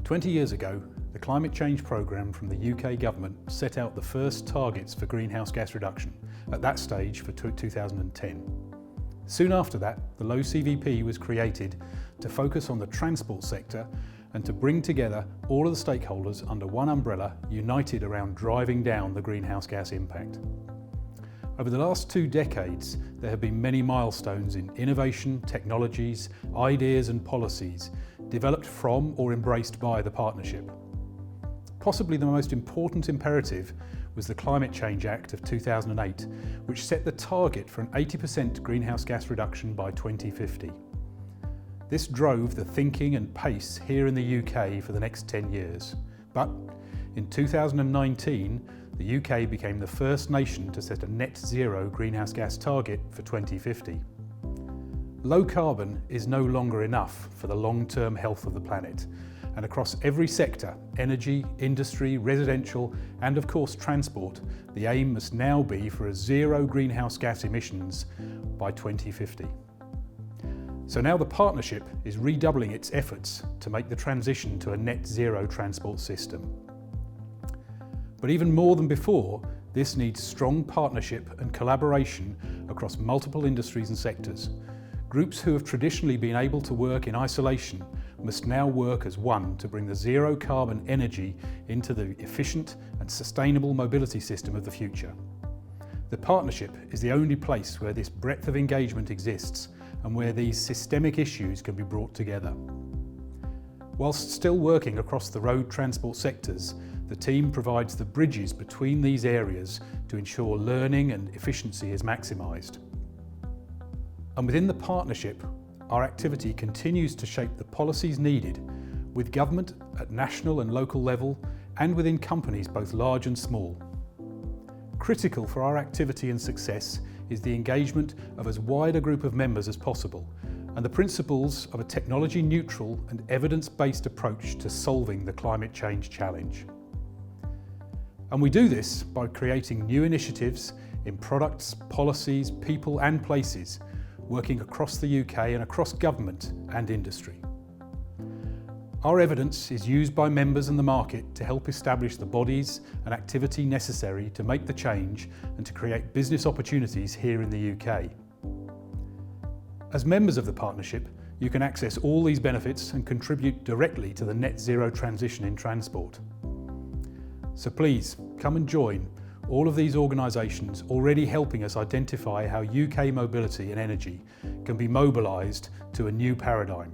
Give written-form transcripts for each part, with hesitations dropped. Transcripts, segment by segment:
20 years ago, the Climate Change Programme from the UK government set out the first targets for greenhouse gas reduction, at that stage for 2010. Soon after that, the LowCVP was created to focus on the transport sector and to bring together all of the stakeholders under one umbrella, united around driving down the greenhouse gas impact. Over the last 2 decades, there have been many milestones in innovation, technologies, ideas and policies developed from or embraced by the partnership. Possibly the most important imperative was the Climate Change Act of 2008, which set the target for an 80% greenhouse gas reduction by 2050. This drove the thinking and pace here in the UK for the next 10 years. But in 2019, the UK became the first nation to set a net zero greenhouse gas target for 2050. Low carbon is no longer enough for the long-term health of the planet, and across every sector, energy, industry, residential, and of course transport, the aim must now be for a zero greenhouse gas emissions by 2050. So now the partnership is redoubling its efforts to make the transition to a net zero transport system. But even more than before, this needs strong partnership and collaboration across multiple industries and sectors. Groups who have traditionally been able to work in isolation must now work as one to bring the zero carbon energy into the efficient and sustainable mobility system of the future. The partnership is the only place where this breadth of engagement exists and where these systemic issues can be brought together. Whilst still working across the road transport sectors, the team provides the bridges between these areas to ensure learning and efficiency is maximised. And within the partnership, our activity continues to shape the policies needed with government at national and local level and within companies both large and small. Critical for our activity and success is the engagement of as wide a group of members as possible and the principles of a technology-neutral and evidence-based approach to solving the climate change challenge. And we do this by creating new initiatives in products, policies, people and places, working across the UK and across government and industry. Our evidence is used by members and the market to help establish the bodies and activity necessary to make the change and to create business opportunities here in the UK. As members of the partnership, you can access all these benefits and contribute directly to the net zero transition in transport. So please, come and join all of these organisations already helping us identify how UK mobility and energy can be mobilised to a new paradigm.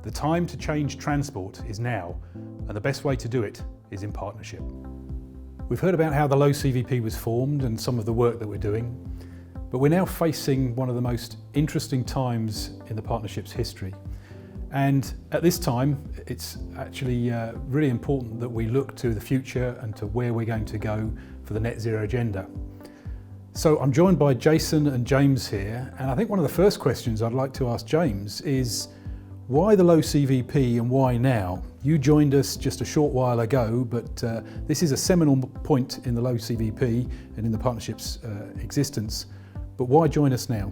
The time to change transport is now, and the best way to do it is in partnership. We've heard about how the LowCVP was formed and some of the work that we're doing, but we're now facing one of the most interesting times in the partnership's history. And at this time, it's actually really important that we look to the future and to where we're going to go for the net zero agenda. So I'm joined by Jason and James here, and I think one of the first questions I'd like to ask James is, why the LowCVP and why now? You joined us just a short while ago, but this is a seminal point in the LowCVP and in the partnership's existence. But why join us now?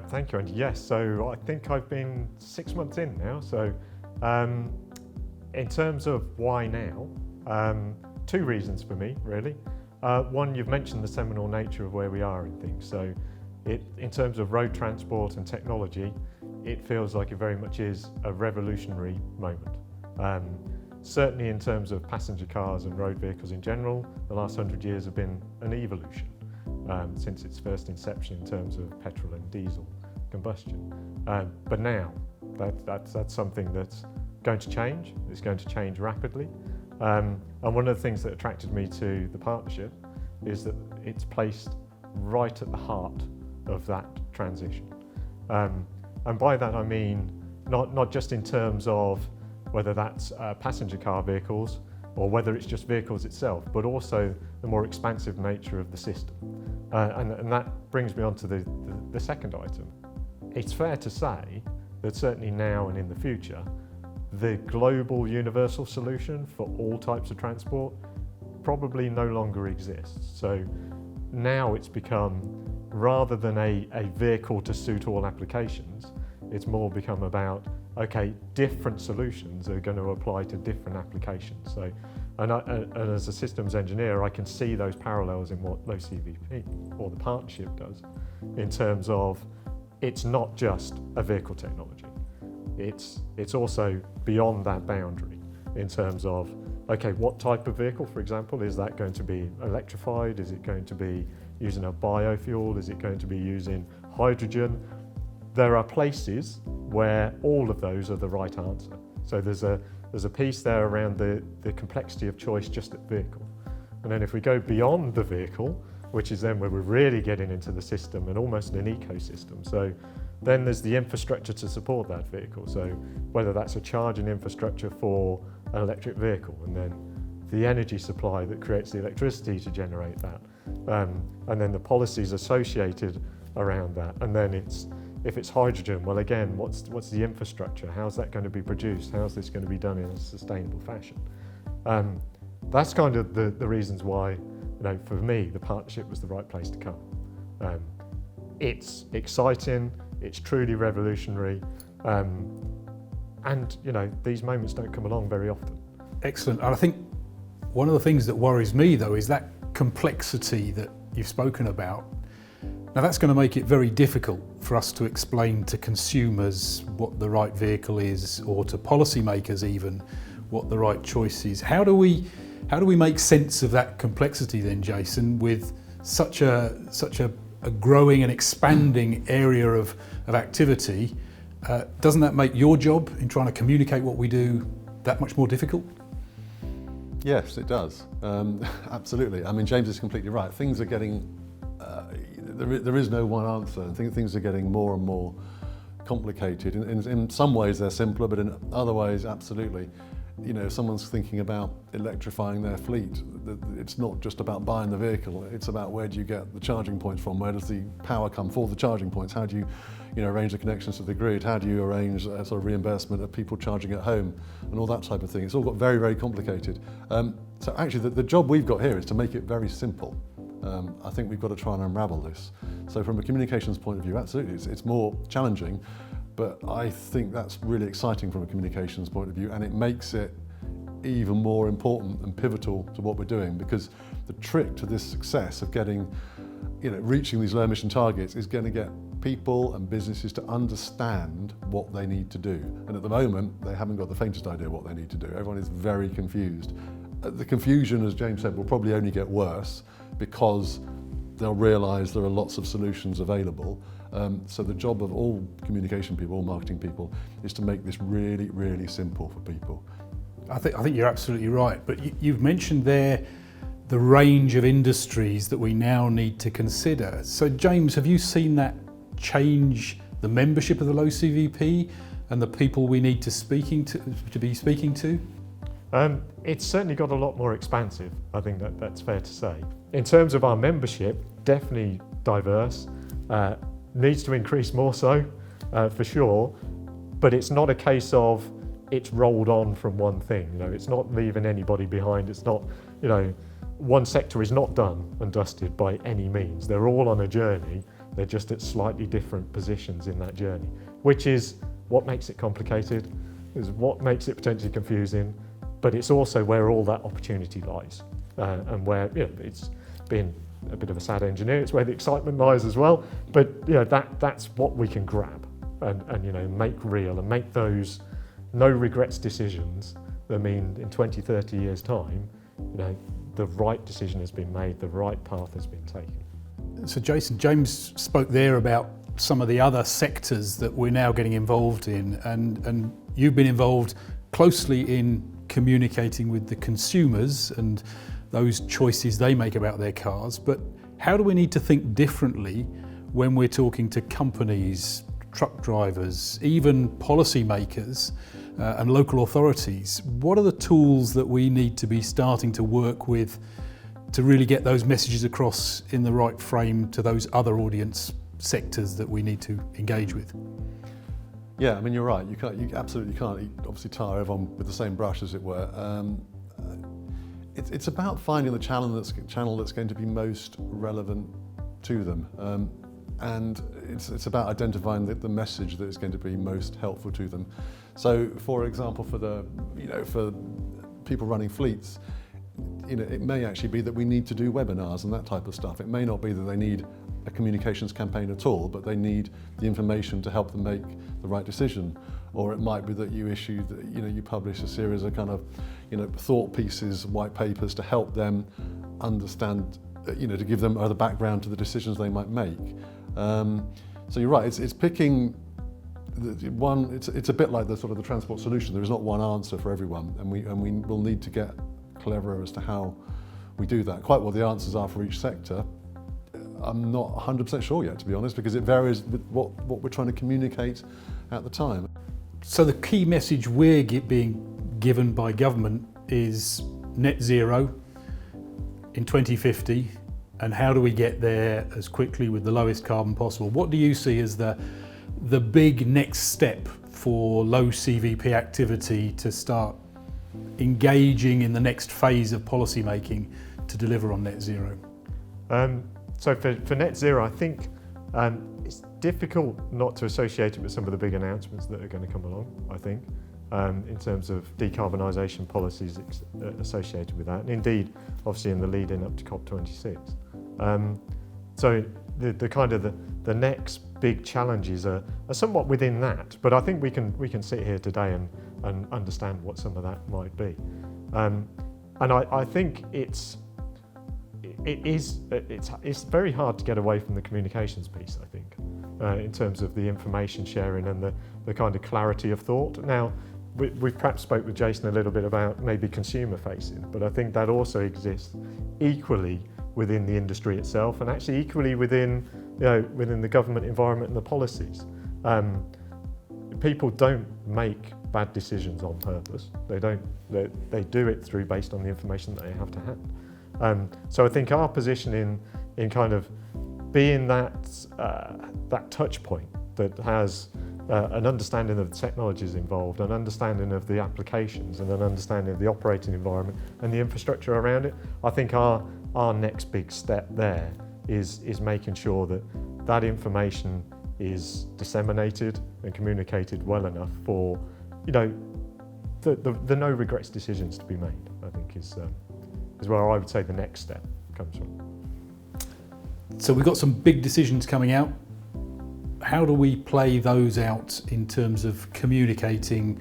Thank you, Andy. Yes, so I think I've been 6 months in now. So in terms of why now, 2 reasons for me, really. One, you've mentioned the seminal nature of where we are in things. So in terms of road transport and technology, it feels like it very much is a revolutionary moment. Certainly in terms of passenger cars and road vehicles in general, the last 100 years have been an evolution. Since its first inception in terms of petrol and diesel combustion. But now, that's something that's going to change. It's going to change rapidly. And one of the things that attracted me to the partnership is that it's placed right at the heart of that transition. And by that I mean not just in terms of whether that's passenger car vehicles or whether it's just vehicles itself, but also the more expansive nature of the system. And that brings me on to the second item. It's fair to say that certainly now and in the future, the global universal solution for all types of transport probably no longer exists. So now it's become, rather than a vehicle to suit all applications, it's more become about okay, different solutions are going to apply to different applications. So, and as a systems engineer, I can see those parallels in what LowCVP or the partnership does, in terms of it's not just a vehicle technology. It's also beyond that boundary in terms of, okay, what type of vehicle, for example, is that going to be electrified? Is it going to be using a biofuel? Is it going to be using hydrogen? There are places where all of those are the right answer. So there's a piece there around the complexity of choice just at vehicle. And then if we go beyond the vehicle, which is then where we're really getting into the system and almost an ecosystem. So then there's the infrastructure to support that vehicle. So whether that's a charging infrastructure for an electric vehicle, and then the energy supply that creates the electricity to generate that, and then the policies associated around that. And then if it's hydrogen, well, again, what's the infrastructure? How's that going to be produced? How's this going to be done in a sustainable fashion? That's kind of the reasons why, for me, the partnership was the right place to come. It's exciting, it's truly revolutionary, and these moments don't come along very often. Excellent. And I think one of the things that worries me, though, is that complexity that you've spoken about. Now, that's going to make it very difficult for us to explain to consumers what the right vehicle is, or to policymakers even what the right choice is. How do we make sense of that complexity then, Jason, with such a growing and expanding area of activity? Doesn't that make your job in trying to communicate what we do that much more difficult? Yes, it does. Absolutely. I mean, James is completely right. Things are getting, there is no one answer. I think things are getting more and more complicated. In some ways they're simpler, but in other ways, absolutely. If someone's thinking about electrifying their fleet, it's not just about buying the vehicle, it's about where do you get the charging points from, where does the power come for the charging points, how do you arrange the connections to the grid, how do you arrange a sort of reimbursement of people charging at home, and all that type of thing. It's all got very, very complicated. So actually the job we've got here is to make it very simple. I think we've got to try and unravel this. So from a communications point of view, absolutely, it's more challenging, but I think that's really exciting from a communications point of view, and it makes it even more important and pivotal to what we're doing, because the trick to this success of getting, reaching these low emission targets is going to get people and businesses to understand what they need to do. And at the moment, they haven't got the faintest idea what they need to do. Everyone is very confused. The confusion, as James said, will probably only get worse because they'll realise there are lots of solutions available. So the job of all communication people, all marketing people, is to make this really, really simple for people. I think you're absolutely right, but you've mentioned there the range of industries that we now need to consider. So James, have you seen that change the membership of the LowCVP and the people we need to be speaking to? It's certainly got a lot more expansive, I think that's fair to say. In terms of our membership, definitely diverse, needs to increase more so, for sure, but it's not a case of it's rolled on from one thing. It's not leaving anybody behind. It's not, one sector is not done and dusted by any means. They're all on a journey. They're just at slightly different positions in that journey, which is what makes it complicated, is what makes it potentially confusing, but it's also where all that opportunity lies, and where it's been a bit of a sad engineer, it's where the excitement lies as well. But that's what we can grab and make real and make those no regrets decisions that mean in 20, 30 years time, the right decision has been made, the right path has been taken. So Jason, James spoke there about some of the other sectors that we're now getting involved in, and you've been involved closely in communicating with the consumers and those choices they make about their cars. But how do we need to think differently when we're talking to companies, truck drivers, even policymakers and local authorities? What are the tools that we need to be starting to work with to really get those messages across in the right frame to those other audience sectors that we need to engage with? Yeah, I mean, you're right. You absolutely can't obviously tar everyone with the same brush, as it were. It's about finding the channel that's going to be most relevant to them. and it's about identifying the message that is going to be most helpful to them. So, for example, for people running fleets, it may actually be that we need to do webinars and that type of stuff. It may not be that they need a communications campaign at all, but they need the information to help them make the right decision. Or it might be that you issue, you publish a series of kind of, thought pieces, white papers to help them understand, to give them the background to the decisions they might make. So you're right. It's picking one. It's a bit like the sort of the transport solution. There is not one answer for everyone, and we will need to get cleverer as to how we do that. Quite what the answers are for each sector, I'm not 100% sure yet, to be honest, because it varies with what we're trying to communicate at the time. So the key message we're being given by government is net zero in 2050, and how do we get there as quickly with the lowest carbon possible? What do you see as the big next step for low CVP activity to start engaging in the next phase of policy making to deliver on net zero? So for net zero, I think it's difficult not to associate it with some of the big announcements that are going to come along, I think, in terms of decarbonisation policies associated with that. And indeed, obviously in the lead in up to COP26. So the kind of the next big challenges are somewhat within that, but I think we can sit here today and understand what some of that might be. And I think it's very hard to get away from the communications piece, I think, in terms of the information sharing and the kind of clarity of thought. Now, we've perhaps spoke with Jason a little bit about maybe consumer facing, but I think that also exists equally within the industry itself, and actually equally within the government environment and the policies. People don't make bad decisions on purpose. They do it based on the information that they have to hand. So I think our position in kind of being that touch point that has an understanding of the technologies involved, an understanding of the applications, and an understanding of the operating environment and the infrastructure around it, I think our next big step there is making sure that information is disseminated and communicated well enough for the no regrets decisions to be made. I think is where I would say the next step comes from. So we've got some big decisions coming out. How do we play those out in terms of communicating,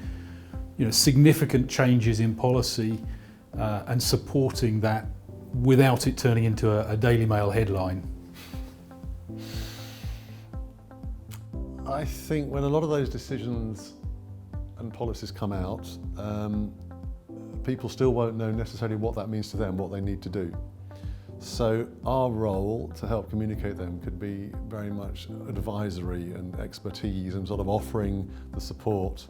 significant changes in policy and supporting that without it turning into a Daily Mail headline? I think when a lot of those decisions and policies come out, people still won't know necessarily what that means to them, what they need to do. So our role to help communicate them could be very much advisory and expertise and sort of offering the support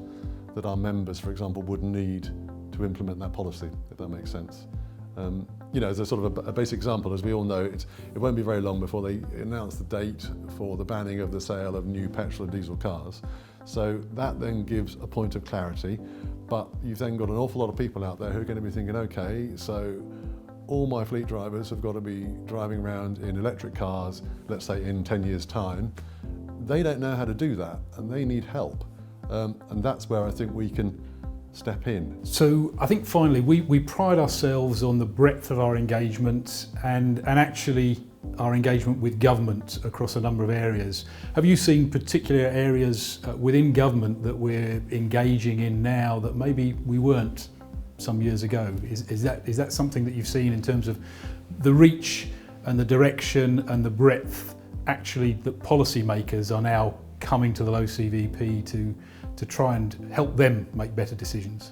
that our members, for example, would need to implement that policy, if that makes sense. As a sort of a basic example, as we all know, it won't be very long before they announce the date for the banning of the sale of new petrol and diesel cars. So that then gives a point of clarity, but you've then got an awful lot of people out there who are going to be thinking, okay, so all my fleet drivers have got to be driving around in electric cars, let's say in 10 years' time. They don't know how to do that, and they need help. And that's where I think we can step in. So I think finally, we pride ourselves on the breadth of our engagement and actually our engagement with government across a number of areas. Have you seen particular areas within government that we're engaging in now that maybe we weren't some years ago? Is that something that you've seen in terms of the reach and the direction and the breadth actually that policymakers are now coming to the LowCVP to try and help them make better decisions?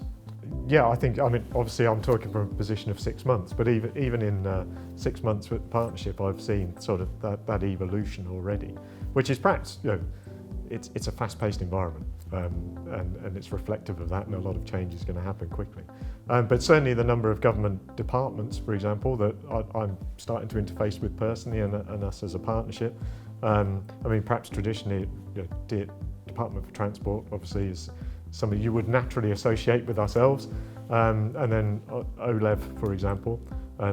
Yeah, obviously I'm talking from a position of 6 months, but even in 6 months with partnership, I've seen sort of that evolution already, which is perhaps, it's a fast-paced environment, and it's reflective of that, and a lot of change is going to happen quickly. But certainly the number of government departments, for example, that I'm starting to interface with personally and us as a partnership. Perhaps traditionally, Department for Transport obviously is something you would naturally associate with ourselves, and then OLEV, for example,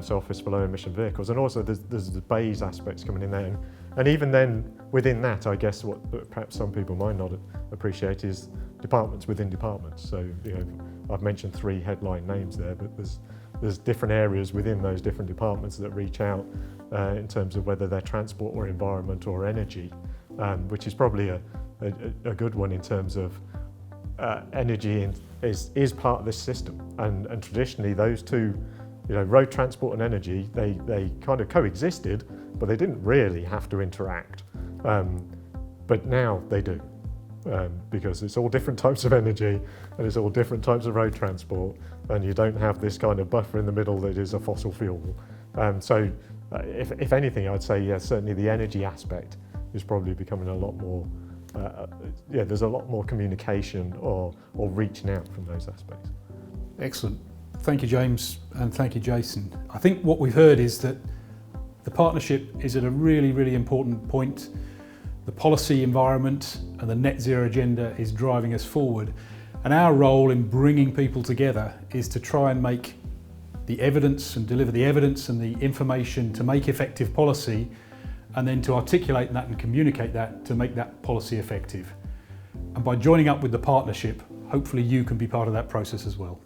so Office for Low Emission Vehicles, and also there's the BEIS aspects coming in there, And even then, within that, I guess what perhaps some people might not appreciate is departments within departments. So, you know, I've mentioned 3 headline names there, but there's different areas within those different departments that reach out in terms of whether they're transport or environment or energy, which is probably a good one in terms of energy is part of this system. And traditionally those two, you know, road transport and energy, they kind of coexisted, but they didn't really have to interact. But now they do. Because it's all different types of energy and it's all different types of road transport, and you don't have this kind of buffer in the middle that is a fossil fuel. So if anything, I'd say, yeah, certainly the energy aspect is probably becoming a lot more, there's a lot more communication or reaching out from those aspects. Excellent. Thank you, James, and thank you, Jason. I think what we've heard is that the partnership is at a really, really important point. The policy environment and the net zero agenda is driving us forward. And our role in bringing people together is to try and make the evidence and deliver the evidence and the information to make effective policy, and then to articulate that and communicate that to make that policy effective. And by joining up with the partnership, hopefully you can be part of that process as well.